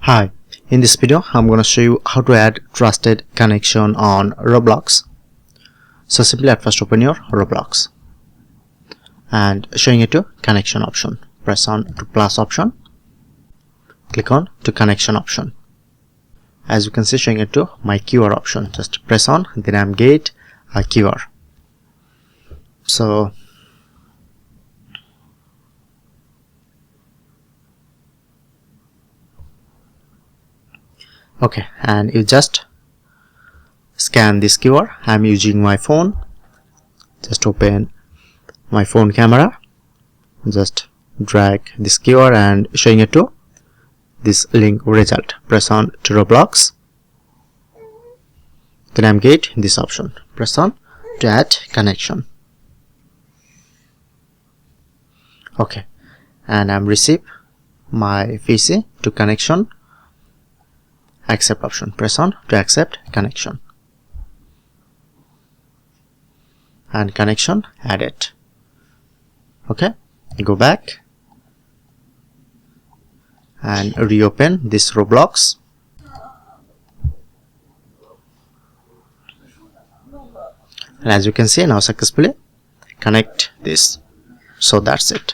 Hi, in this video I'm going to show you how to add trusted connection on Roblox. So simply at first open your Roblox and showing it to connection option. Press on to plus option, click on to connection option. As you can see, showing it to my QR option. Just press on, then I'm get a QR. So okay, and you just scan this QR. I'm using my phone. Just open my phone camera, just drag this QR and showing it to this link result. Press on to Roblox, then I'm get this option. Press on to add connection. Okay, and I'm receive my PC to connection. Accept option. Press on to accept connection, and connection added. Okay, go back and reopen this Roblox. And as you can see, now successfully connect this. So that's it.